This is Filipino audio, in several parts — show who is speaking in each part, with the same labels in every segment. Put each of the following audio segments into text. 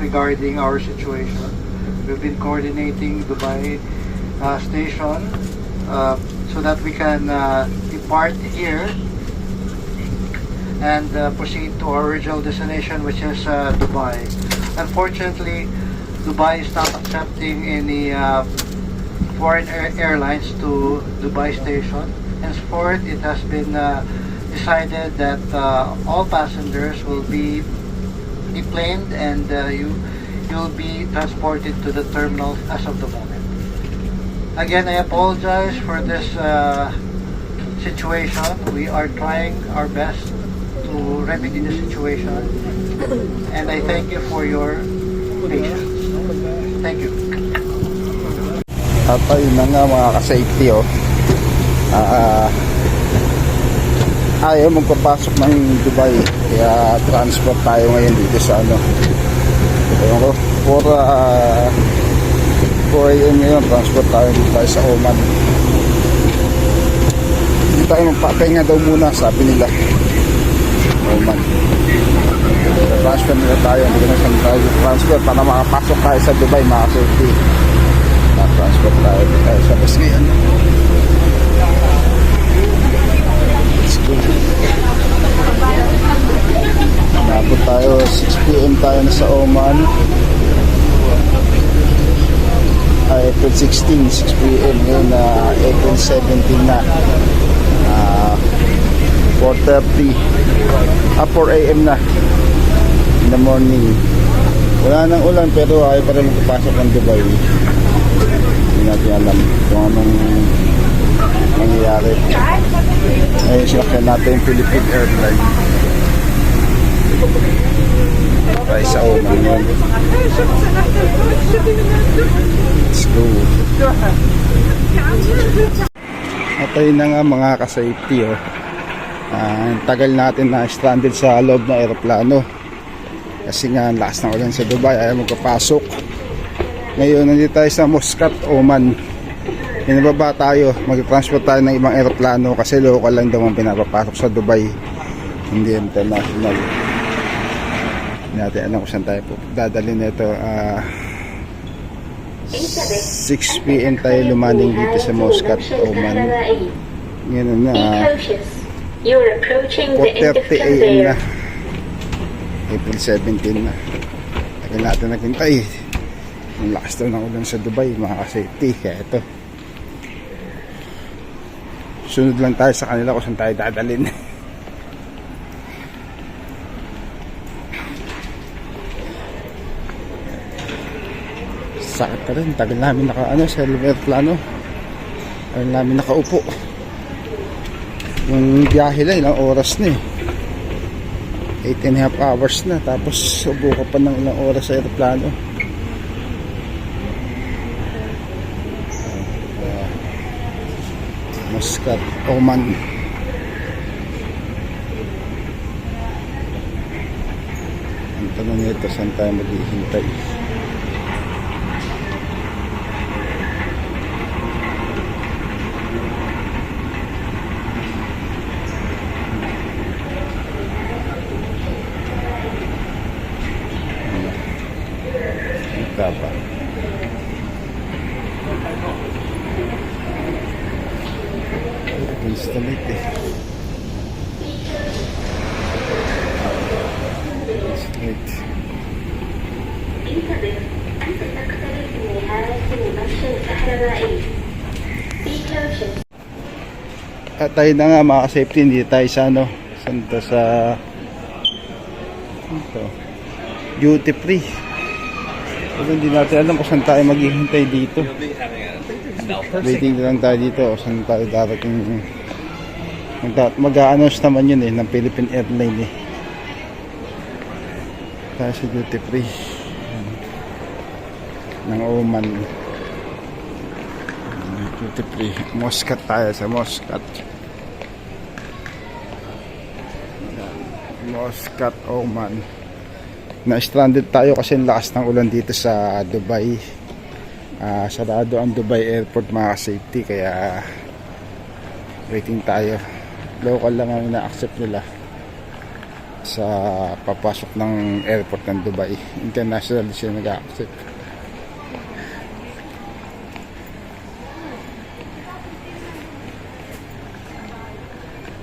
Speaker 1: regarding our situation. We've been coordinating Dubai station so that we can depart here and proceed to our original destination, which is Dubai. Unfortunately, Dubai is not accepting any foreign airlines to Dubai station. Henceforth, it has been decided that all passengers will be deplaned and you'll be transported to the terminal as of the moment. Again, I apologize for this situation. We are trying our best to remedy the situation, and I thank you for your patience. Thank you.
Speaker 2: At ayun na nga mga ka-safety, ayaw magpapasok ng Dubai, kaya transport tayo ngayon dito sa ayun ko, 4 AM ngayon, transport tayo dito sa Oman. Hindi tayo magpapahinga daw muna, sabi nila Oman. Transfer nila tayo, hindi na tayo transfer para makapasok tayo sa Dubai, mga safety. Transfer tayo sa bus ngayon. Let's go. Nabot tayo 6 PM tayo na sa Oman. April 16, 6 PM ngayon na April 17 na 4:30 4 AM na in the morning. Wala nang ulan pero ayaw pa rin magpapasok ng Dubai. Hindi natin alam kung anong nangyayari. Ayun, sinakyan natin yung Philippine Airlines tayo sa Oman yun. Let's go. At ayun na nga mga ka-safety, tagal natin na stranded sa loob ng aeroplano kasi nga lakas ng ulan sa Dubai, ayaw magpapasok. Ngayon nandito tayo sa Muscat, Oman. Inababa tayo, mag-transport tayo ng ibang aeroplano kasi local lang daw ang pinapapasok sa Dubai, hindi international. Hindi natin alam kung saan tayo po dadalhin nito. 6 PM tayo lumaning dito sa Muscat, Oman. Ngayon na 4:30 AM na, April 17 na. Tagal natin naghintay. Ang lakas daw ng ulan sa Dubai, mga ka-safety. Kaya ito, sunod lang tayo sa kanila kung saan tayo dadalhin. Sakit ka rin, tagal namin sa aeroplano, tagal namin nakaupo. Yung biyahe lang, ilang oras na 8.5 hours na, tapos subo ka pa ng ilang oras sa aeroplano. Muscat, Oman. Ang tanong nito, saan tayo maghihintay? Tapa. Installate Installate. At tayo na nga mga safety, hindi tayo sa duty free. Pero hindi natin alam kung saan tayo maghihintay dito. Waiting lang tayo dito kung saan tayo darating. Mag-a-announce naman yun ng Philippine Airlines tayo sa duty free ng Oman. Duty free. Muscat tayo sa Muscat. Muscat, Oman. Na-stranded tayo kasi lakas ng ulan dito sa Dubai. Sarado ang Dubai airport, mga safety, kaya waiting tayo. Local lang ang na-accept nila. sa papasok ng airport ng Dubai. International siya nag-accept.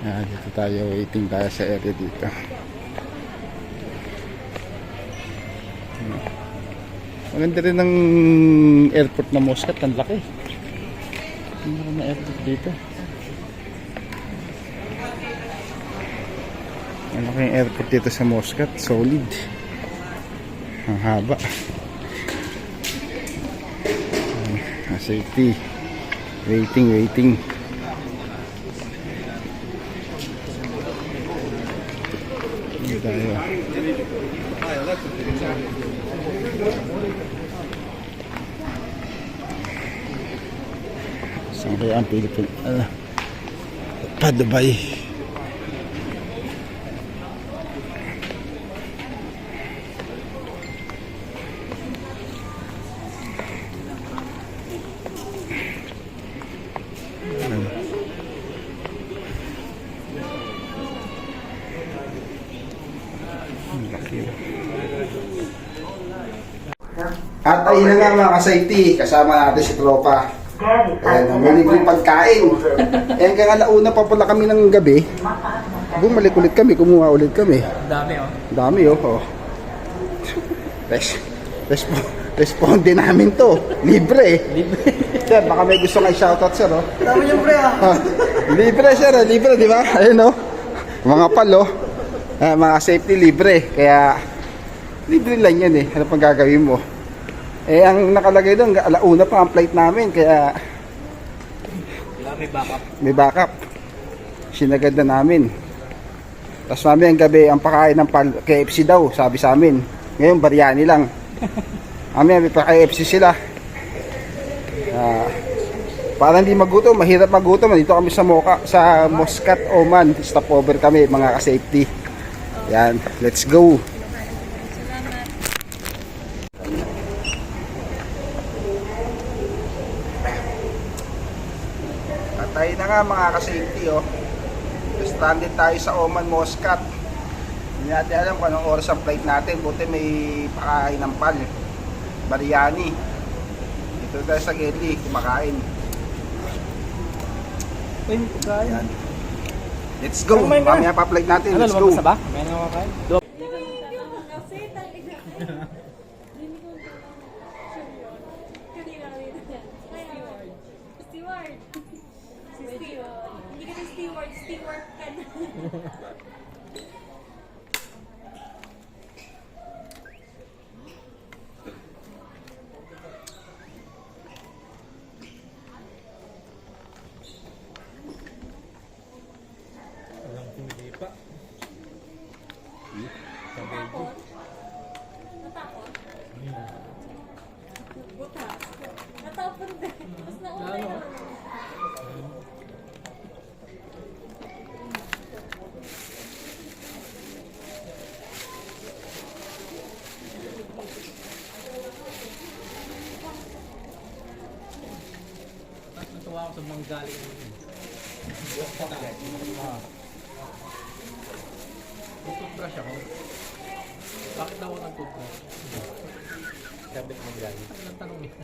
Speaker 2: Dito tayo, waiting tayo sa area dito. Maganda rin ng airport na Muscat, ang laki. Meron na airport dito. Ang laki yung airport dito sa Muscat, solid. Ang haba. Safety. Waiting. Tayo. Saan kaya ang Pilipinas? Dubai. At ayun na nga mga ka-safety, kasama natin si Tropa. Ayan, may libreng pagkain. Ayan, kaya alauna pa pala kami ng gabi. Bumalik ulit kami, kumuha ulit kami. Dami oh. Responde namin to. Libre. Sir, baka may gusto kayo shoutout, sir. Oh.
Speaker 1: Dami yung pre
Speaker 2: Libre, sir. Libre, di ba? Ayun oh. Mga palo. Mga safety libre. Kaya libre lang yan eh. Ano pang gagawin mo? Ang nakalagay doon, alauna pa ang flight namin, kaya may backup. Sinagad na namin. Tapos mamayang gabi, ang pakain ng KFC daw, sabi sa amin. Ngayon, biryani lang. Mamaya may pa-KFC sila. Para hindi magutom, mahirap magutom. Dito kami sa Muscat, Oman. Stopover kami, mga ka-safety. Yan, let's go. Tayo na nga mga ka-safety oh. Stranded tayo sa Oman, Muscat. Hindi natin alam kung anong oras ang flight natin. Buti may pakain ng pal, biryani. Dito tayo sa Geli, kumakain. Ayan. Let's go, mamaya pa flight natin. Let's go.
Speaker 3: May nakakain?
Speaker 4: Steward ka na. Natakot? Natakot? Butas. Natapon din. Mas nauna yun.
Speaker 3: Natuwa ako sa mga galing. Toothbrush ako. Bakit daw ako nag-toothbrush? Sabi ko magaling. Ano ang tanong niya?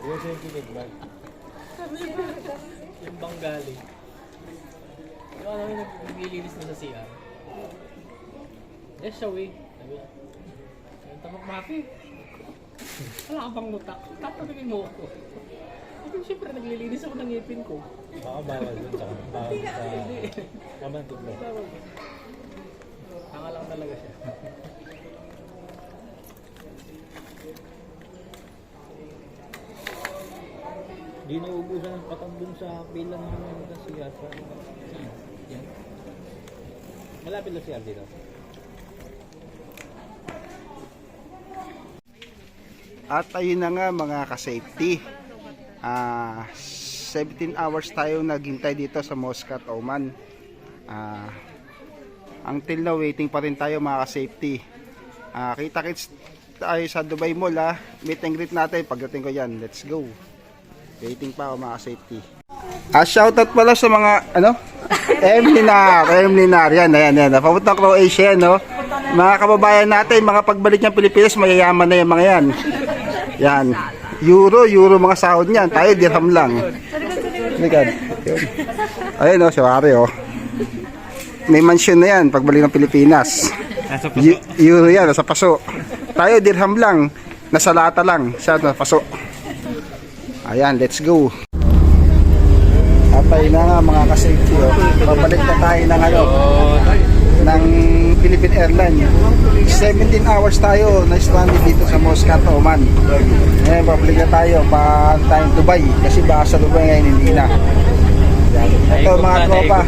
Speaker 3: Yung siya yung kinigman. Yung Bengali. Yung ano yung naglilinis na sa CR. Yes, siya wey. Sabi niya. Yung tamak maki. Wala ka bang lutak? Tatanungin mo ako. Kasi syempre naglilinis ako ng ngipin ko.
Speaker 5: Baka bawal dun sa bawal sa kamantig mo.
Speaker 3: Tanga lang talaga siya.
Speaker 5: Di naubusan ng patang dun sa pila ng CR sa yan. Malapit lang CR dito.
Speaker 2: At ayun na nga mga ka-safety. 17 hours tayo naghintay dito sa Muscat, Oman. Until now, waiting pa rin tayo mga ka-safety. Kita-kits tayo sa Dubai Mall ha. Meet and greet natin pagdating ko yan. Let's go. Waiting pa ako mga ka-safety. Shoutout pala sa mga Emlinar. Yan. Papuntang Croatia, no? Mga kababayan natin, mga pagbalik ng Pilipinas, mayayaman na yung mga yan. Yan. Euro mga sahod niyan. Tayo, dirham lang. Likad. Ayun, no, Shawari, oh. May mansion na yan, pagbalik ng Pilipinas. Euro yan, nasa paso. Tayo, dirham lang. Nasa lata lang. Siya, nasa paso. Ayan, let's go. Atay na nga mga ka-safety, oh. Babalik na tayo ng Philippine Airlines. 17 hours tayo na stranded dito sa Muscat, Oman. Ngayon, babalik na tayo pa tayong Dubai kasi baka sa Dubai ngayon hindi na. Ito mga tropa,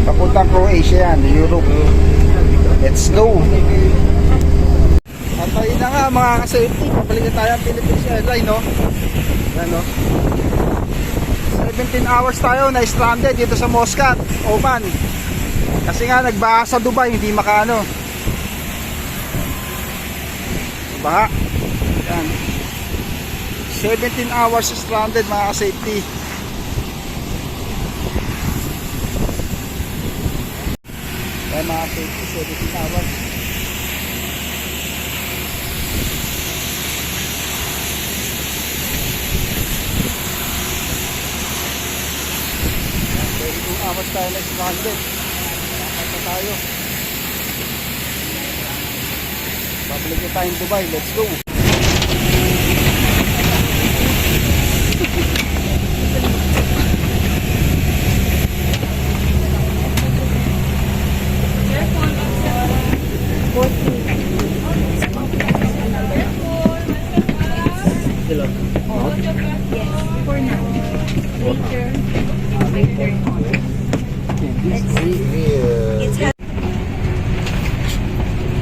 Speaker 2: papuntang Croatia yan, Europe. Let's go. Atay na nga mga ka-safety, babalik na tayo ang Philippine Airlines, no? Yan, no? 17 hours tayo na stranded dito sa Muscat, Oman. Kasi nga nagbaha sa Dubai, hindi makaano. Baha. Yan. 17 hours stranded mga ka-safety. Yan mga safety, 17 hours. Awas tayo na stranded. Nakakata tayo. Babalik na tayong Dubai. Let's go.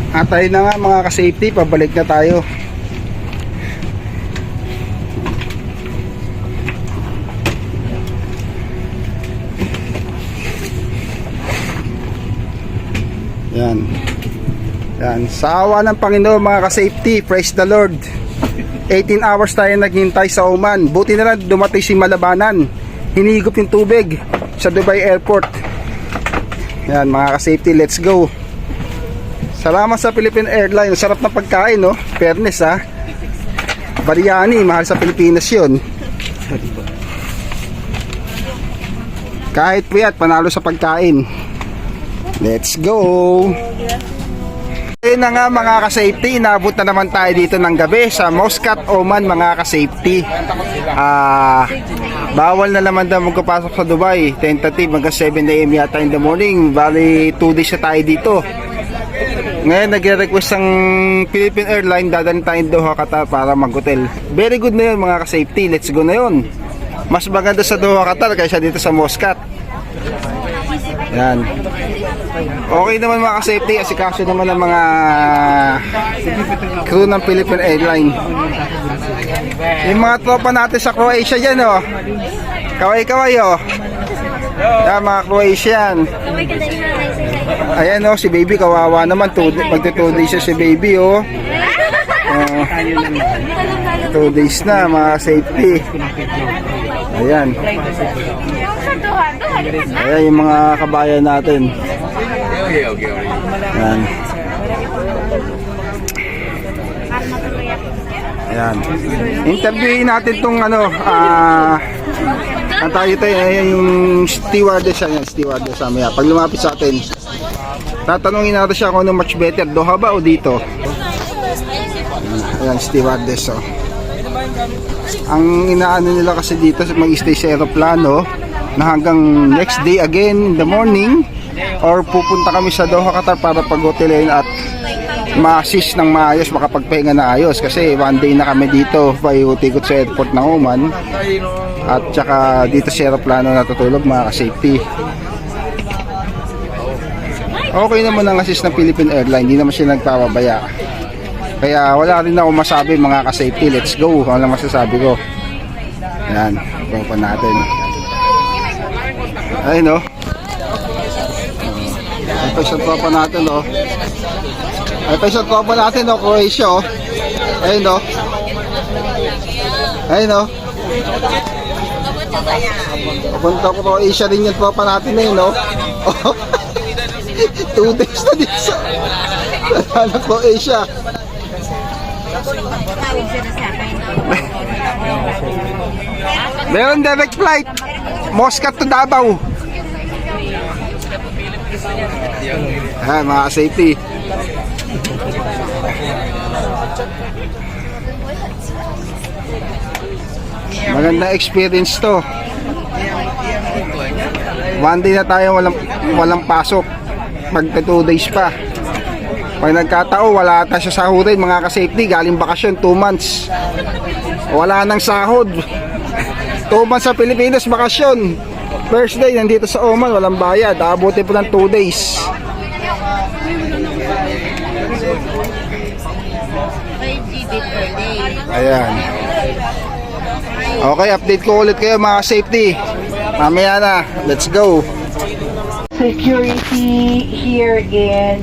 Speaker 2: Atay na nga mga ka-safety, pabalik na tayo. Yan. Sa awa ng Panginoon mga ka-safety, praise the Lord. 18 hours tayo naghintay sa Oman. Buti na lang dumating si Malabanan. Hinigop yung tubig sa Dubai Airport. Yan mga ka-safety, let's go. Salamat sa Philippine Airlines. Sarap na pagkain, no? Fairness, ha? Biryani, mahal sa Pilipinas yun. Kahit puyat, panalo sa pagkain. Let's go. Ayun na nga mga ka-safety, inabot na naman tayo dito ng gabi sa Muscat, Oman mga ka-safety. Bawal na naman daw magpapasok sa Dubai. Tentative hanggang 7 AM yata in the morning. Bali 2 days na tayo dito. Ngayon nagre-request ang Philippine Airlines, dadalhin tayong Doha, Qatar para mag-hotel. Very good na yun mga ka-safety. Let's go na yun. Mas maganda sa Doha, Qatar kaysa dito sa Muscat. Yan. Okay naman mga ka-safety, asikaso naman ng mga crew ng Philippine Airlines. Yung mga tropa natin sa Croatia dyan, oh. Kaway-kaway, oh. Yan mga Croatian. Ayan, oh, si baby kawawa naman. Magto 2 days si baby, oh. 2 days na mga safety. Ayan. Ayan yung mga kabayan natin. Ayan. Ayan. Interviewin natin tong ano, ang tayo tayo, yung stewardess yan, stewardess mamaya. Pag lumapit sa atin, tatanungin natin siya kung ano much better, Doha ba o dito? Ayan, stewardess, oh. Ang inaano nila kasi dito, mag-stay sa aeroplano na hanggang next day again in the morning, or pupunta kami sa Doha, Qatar para pag-hotelin at ma-assist ng maayos, makapagpahinga na ayos kasi 1 day na kami dito, paiutikot sa airport ng Oman at saka dito sa aeroplano natutulog mga ka-safety. Okay naman ang assist ng Philippine Airlines, hindi naman sila nagpapabaya. Kaya wala rin ako masabi mga ka-safety. Let's go. Ano lang masasabi ko. Yan. Go pa natin. Ayun, no? Ito isang tropa natin, no? Ito isang tropa natin, no? Croatia, oh. Ayun, no? Ayun, no? Papunta ko Croatia rin yung tropa natin na yun, no? 2 days na dito sa Croatia. Meron direct flight Muscat to Davao. Mga safety. Maganda experience to. 1 day na tayo walang pasok. Magta 2 days pa. Pag nagkatao, wala ata siya sahurin, mga ka-safety, galing bakasyon, 2 months. Wala nang sahod. 2 months sa Pilipinas, bakasyon. First day, nandito sa Oman, walang bayad. Abutin po ng 2 days. Ayan. Okay, update ko ulit kayo, mga safety. Mamaya na, let's go.
Speaker 6: Security here in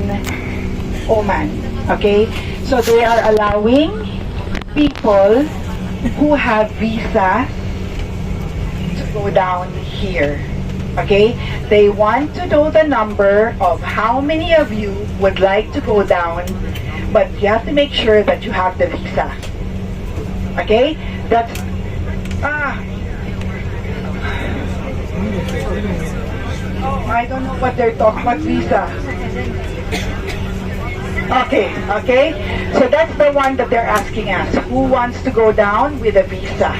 Speaker 6: Oman. Okay, so they are allowing people who have visas to go down here. Okay, they want to know the number of how many of you would like to go down, but you have to make sure that you have the visa. Okay, that's oh, I don't know what they're talking about visa. Okay, so that's the one that they're asking us. Who wants to go down with a visa?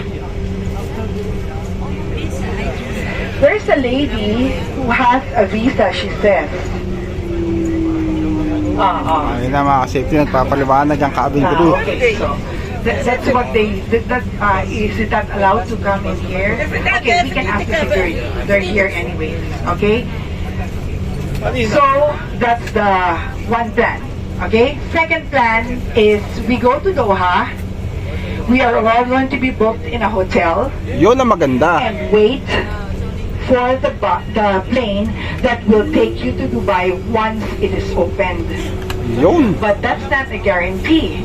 Speaker 6: There's a lady who has a visa, she says.
Speaker 2: Ayun na, mga safety, nagpapaliwanag ang cabin crew.
Speaker 6: Okay, so that's what they, is that allowed to come in here? Okay, we can ask the security. They're here anyway, okay? So, that's the one plan, okay? Second plan is we go to Doha. We are all going to be booked in a hotel
Speaker 2: Yun ang maganda.
Speaker 6: and wait for the plane that will take you to Dubai once it is opened.
Speaker 2: Yun.
Speaker 6: But that's not a guarantee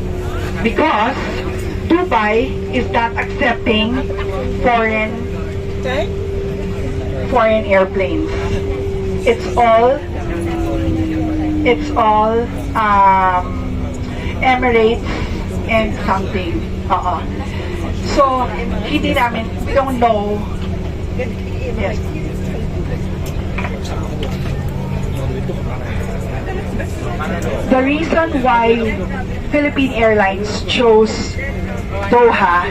Speaker 6: because Dubai is not accepting foreign airplanes. It's all Emirates and something. So we don't know. Yes. The reason why Philippine Airlines chose Doha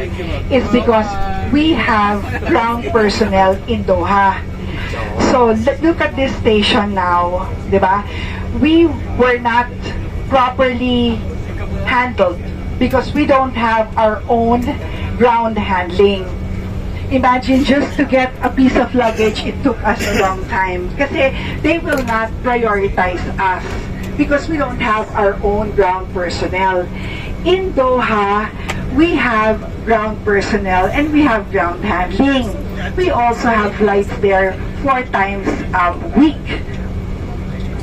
Speaker 6: is because we have ground personnel in Doha. So look at this station now, diba? We were not properly handled because we don't have our own ground handling. Imagine just to get a piece of luggage, it took us a long time. Kasi they will not prioritize us because we don't have our own ground personnel. In Doha, we have ground personnel and we have ground handling. We also have flights there 4 times a week.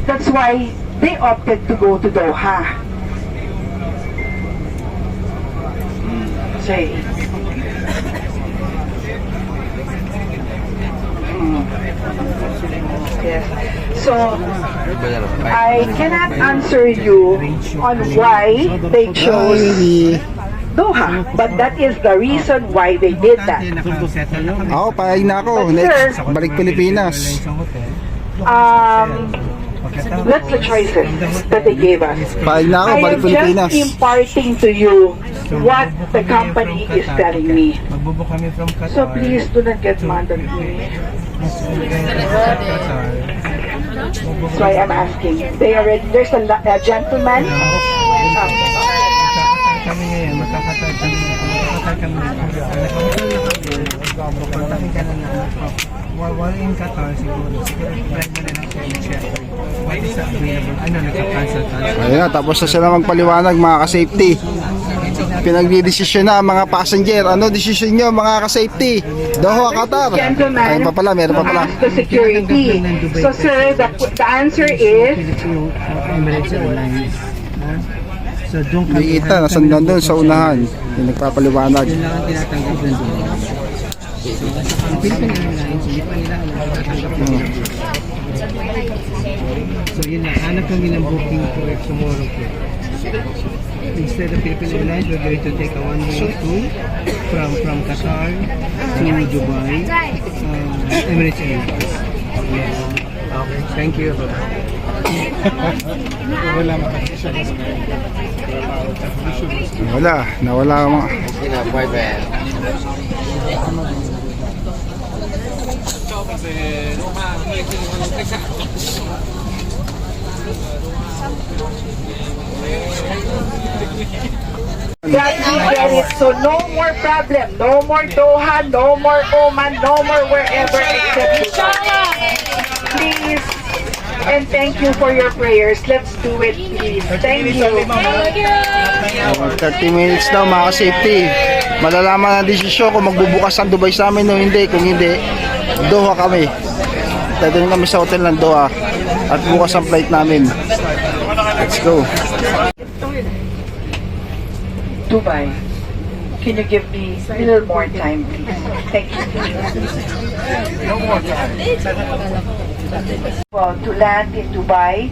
Speaker 6: That's why they opted to go to Doha. Say. Yes. So, I cannot answer you on why they chose Doha, but that is the reason why they did that.
Speaker 2: Ako, pahig na ako.
Speaker 6: But
Speaker 2: Next,
Speaker 6: sir,
Speaker 2: balik Pilipinas.
Speaker 6: That's the choices that they gave us.
Speaker 2: Pahig na ako,
Speaker 6: I
Speaker 2: balik
Speaker 6: am
Speaker 2: Pilipinas.
Speaker 6: just imparting to you what the company is telling me.
Speaker 3: Magbubuk kami from Qatar.
Speaker 6: So please do not get mad at me. That's why I'm asking. There's a gentleman.
Speaker 3: Kami ngayon, makakatay kami. Kontakin ka na while in Qatar, siguro try mo na lang kung i-check. What is available? Nagka-cancel.
Speaker 2: Ayun na, tapos na sila magpaliwanag, mga ka-safety. Pinagdidesisyon na ang mga passenger. Ano desisyon nyo, mga ka-safety? Doha, Qatar.
Speaker 6: Gentleman,
Speaker 2: Ayun pa pala, meron pa pala.
Speaker 6: ask the security. So sir, the answer is
Speaker 3: Emirates Airlines. So doon kami.
Speaker 2: Nakikita, nasundan doon sa unahan. Yung nagpapaliwanag.
Speaker 3: Yun lang ang tinatanggap ng doon. Ang Philippine Airlines, hindi pa nila alam na tatanggap ng booking. So yun na, hanap kami ng booking for tomorrow po. Instead of Philippine Airlines, we're going to take a one-way tour from Qatar to Dubai, Emirates Airlines. Yes. Okay, thank you.
Speaker 2: Nawala ang mga...
Speaker 6: That we get it. So no more problem, no more Doha, no more Oman, no more wherever except Dubai. Please, and thank you for your prayers. Let's do it, please. Thank you.
Speaker 2: 30 minutes daw mga safety. Malalaman ang desisyon kung magbubukas ang Dubai sa amin o hindi. Kung hindi, Doha kami. Dadalhin kami sa hotel ng Doha at bukas ang flight namin. Let's go.
Speaker 6: Dubai, can you give me a little more time, please? Thank you. Well, to land in Dubai,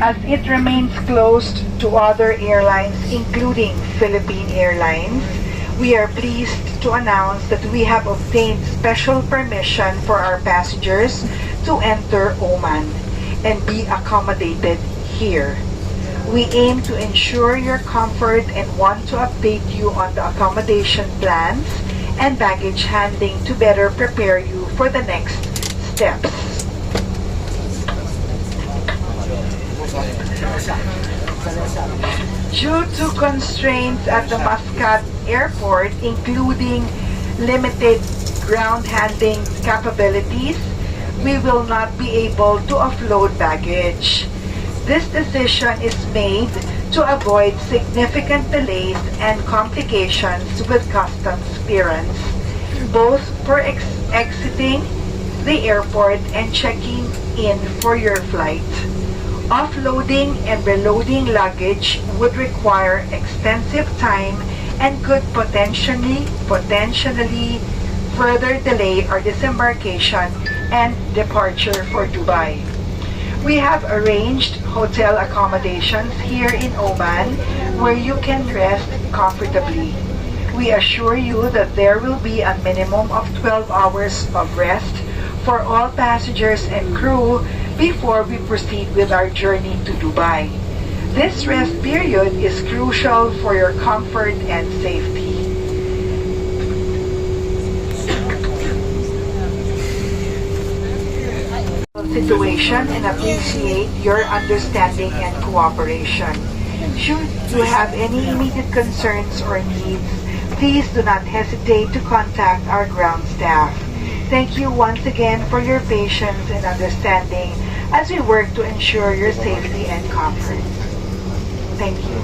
Speaker 6: as it remains closed to other airlines, including Philippine Airlines, we are pleased to announce that we have obtained special permission for our passengers to enter Oman and be accommodated here. We aim to ensure your comfort and want to update you on the accommodation plans and baggage handling to better prepare you for the next steps. Due to constraints at the Muscat Airport, including limited ground handling capabilities, we will not be able to offload baggage. This decision is made to avoid significant delays and complications with customs clearance, both for exiting the airport and checking in for your flight. Offloading and reloading luggage would require extensive time and could potentially further delay our disembarkation and departure for Dubai. We have arranged hotel accommodations here in Oman where you can rest comfortably. We assure you that there will be a minimum of 12 hours of rest for all passengers and crew before we proceed with our journey to Dubai. This rest period is crucial for your comfort and safety. Situation and appreciate your understanding and cooperation. Should you have any immediate concerns or needs, please do not hesitate to contact our ground staff. Thank you once again for your patience and understanding as we work to ensure your safety and comfort. Thank you.